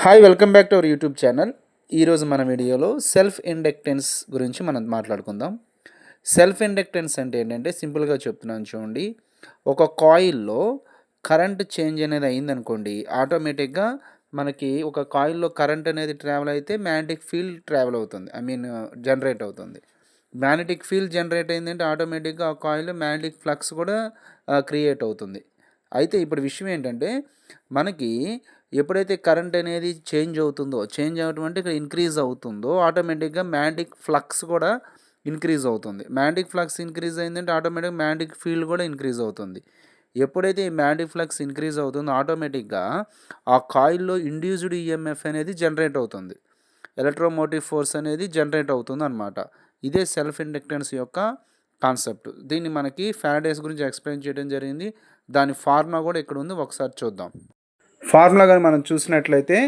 Hi welcome back to our YouTube channel. ఈరోజు మన వీడియోలో సెల్ఫ్ ఇండక్టెన్స్ గురించి మనం మాట్లాడుకుందాం. సెల్ఫ్ ఇండక్టెన్స్ అంటే ఏంటంటే సింపుల్గా చెప్తున్నాను చూడండి. ఒక కాయిల్లో కరెంట్ చేంజ్ అనేది అయిందనుకోండి, ఆటోమేటిక్గా మనకి ఒక కాయిల్లో కరెంట్ అనేది ట్రావెల్ అయితే మ్యాగ్నెటిక్ ఫీల్డ్ ట్రావెల్ అవుతుంది, జనరేట్ అవుతుంది. మ్యాగ్నెటిక్ ఫీల్డ్ జనరేట్ అయిందంటే ఆటోమేటిక్గా ఆ కాయిల్లో మ్యాగ్నెటిక్ ఫ్లక్స్ కూడా క్రియేట్ అవుతుంది. అయితే ఇప్పుడు విషయం ఏంటంటే మనకి ఎప్పుడైతే కరెంట్ అనేది చేంజ్ అవ్వటం అంటే ఇక్కడ ఇంక్రీజ్ అవుతుందో ఆటోమేటిక్గా మ్యాగ్నెటిక్ ఫ్లక్స్ కూడా ఇంక్రీజ్ అవుతుంది. మ్యాగ్నెటిక్ ఫ్లక్స్ ఇంక్రీజ్ అయిందంటే ఆటోమేటిక్గా మ్యాగ్నెటిక్ ఫీల్డ్ కూడా ఇంక్రీజ్ అవుతుంది. ఎప్పుడైతే ఈ మ్యాగ్నెటిక్ ఫ్లక్స్ ఇంక్రీజ్ అవుతుందో ఆటోమేటిక్గా ఆ కాయిల్లో ఇండ్యూస్డ్ ఈఎంఎఫ్ అనేది జనరేట్ అవుతుంది. ఎలక్ట్రోమోటివ్ ఫోర్స్ అనేది జనరేట్ అవుతుంది అనమాట. ఇదే సెల్ఫ్ ఇండక్టెన్స్ యొక్క కాన్సెప్ట్. దీన్ని మనకి ఫారడేస్ గురించి ఎక్స్ప్లెయిన్ చేయడం జరిగింది. దాని ఫార్ములా కూడా ఇక్కడ ఉంది, ఒకసారి చూద్దాం. ఫార్ములా కానీ మనం చూసినట్లయితే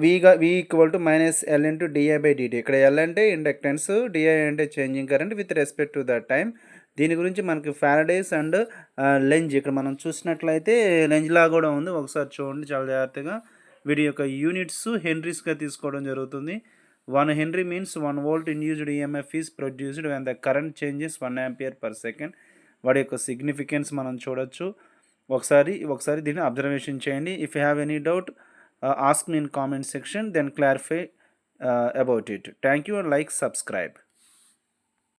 V equal to minus L into DI by DT. ఇక్కడ ఎల్ అంటే ఇండక్టెన్స్, డిఐ అంటే changing current with respect to that time. దీని గురించి మనకి ఫారడేస్ అండ్ లెంజ్ ఇక్కడ మనం చూసినట్లయితే లెంజ్ లా కూడా ఉంది, ఒకసారి చూడండి చాలా జాగ్రత్తగా. వీటి యొక్క యూనిట్స్ హెన్రీస్గా తీసుకోవడం జరుగుతుంది. 1 henry means 1 volt induced EMF is produced when the current changes 1 ampere per second. వాటి యొక్క సిగ్నిఫికెన్స్ మనం చూడొచ్చు. ఒకసారి దీన్ని అబ్జర్వేషన్ చేయండి. If you have any doubt ask me in comment section, then clarify about it. Thank you and like, subscribe.